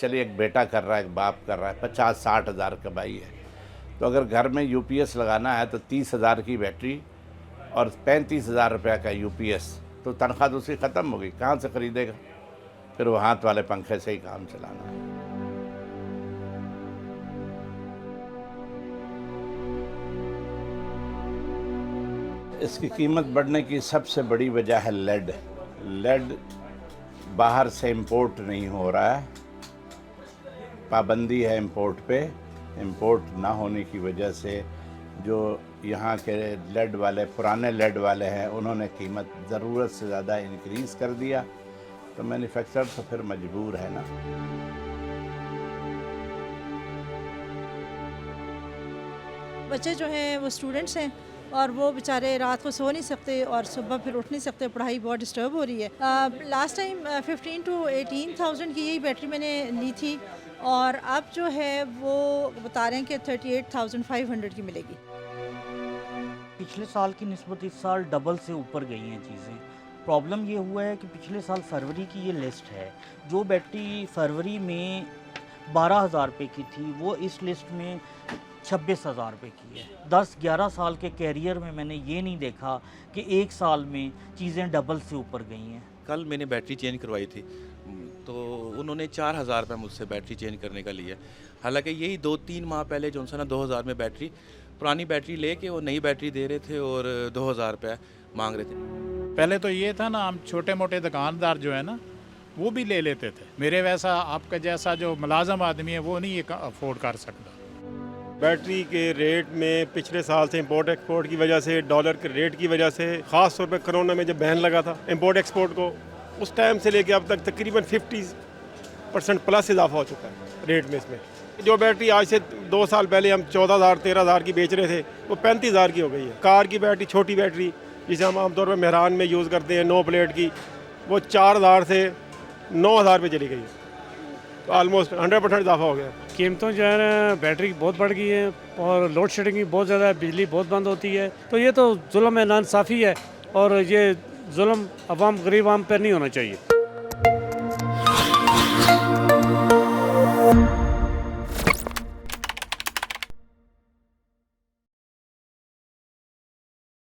चलिए एक बेटा कर रहा है, एक बाप कर रहा है, 50-60 हज़ार कमाई है, तो अगर घर में यूपीएस लगाना है तो 30,000 की बैटरी और 35,000 रुपये का यूपीएस, तो तनख्वाह तो उसकी ख़त्म हो गई, कहाँ से ख़रीदेगा? फिर वो हाथ वाले पंखे से ही काम चलाना है। इसकी कीमत बढ़ने की सबसे बड़ी वजह है लेड। लेड बाहर से इंपोर्ट नहीं हो रहा है, पाबंदी है इंपोर्ट पे। इंपोर्ट ना होने की वजह से जो यहाँ के लेड वाले, पुराने लेड वाले हैं, उन्होंने कीमत ज़रूरत से ज़्यादा इंक्रीज़ कर दिया, तो मैन्युफैक्चरर तो फिर मजबूर है ना। बच्चे जो हैं वो स्टूडेंट्स हैं और वो बेचारे रात को सो नहीं सकते और सुबह फिर उठ नहीं सकते, पढ़ाई बहुत डिस्टर्ब हो रही है। लास्ट टाइम 15 to 18,000 की यही बैटरी मैंने ली थी और अब जो है वो बता रहे हैं कि 38,500 की मिलेगी। पिछले साल की निस्बत इस साल डबल से ऊपर गई हैं चीज़ें। प्रॉब्लम ये हुआ है कि पिछले साल फरवरी की ये लिस्ट है, जो बैटरी फरवरी में 12,000 रुपये की थी वो इस लिस्ट में 26,000 रुपये की है। 10-11 साल के कैरियर में मैंने ये नहीं देखा कि एक साल में चीज़ें डबल से ऊपर गई हैं। कल मैंने बैटरी चेंज करवाई थी, तो उन्होंने 4,000 रुपये मुझसे बैटरी चेंज करने का लिया। हालांकि यही 2-3 माह पहले जो है ना 2,000 में बैटरी, पुरानी बैटरी लेके वो नई बैटरी दे रहे थे और 2,000 रुपये मांग रहे थे। पहले तो ये था ना, हम छोटे मोटे दुकानदार जो है ना वो भी ले लेते थे। मेरे वैसा आपका जैसा जो मुलाजम आदमी है वो नहीं ये अफोर्ड कर सकता। बैटरी के रेट में पिछले साल से इंपोर्ट एक्सपोर्ट की वजह से, डॉलर के रेट की वजह से, ख़ास तौर पे कोरोना में जब बैन लगा था इंपोर्ट एक्सपोर्ट को, उस टाइम से लेके अब तक तकरीबन 50% प्लस इजाफा हो चुका है रेट में। इसमें जो बैटरी आज से 2 साल पहले हम 14,000-13,000 की बेच रहे थे, वो 35,000 की हो गई है। कार की बैटरी, छोटी बैटरी जिसे हम आमतौर पर मेहरान में यूज़ करते हैं, 9 प्लेट की, वो 4,000 से 9,000 पे चली गई है, तो ऑलमोस्ट 100% इजाफा हो गया। कीमतों जो है ना बैटरी की बहुत बढ़ गई है और लोड शेडिंग भी बहुत ज़्यादा है, बिजली बहुत बंद होती है, तो ये तो जुल्म है, नाइंसाफ़ी है और ये जुल्म अवाम, गरीब आम पर नहीं होना चाहिए।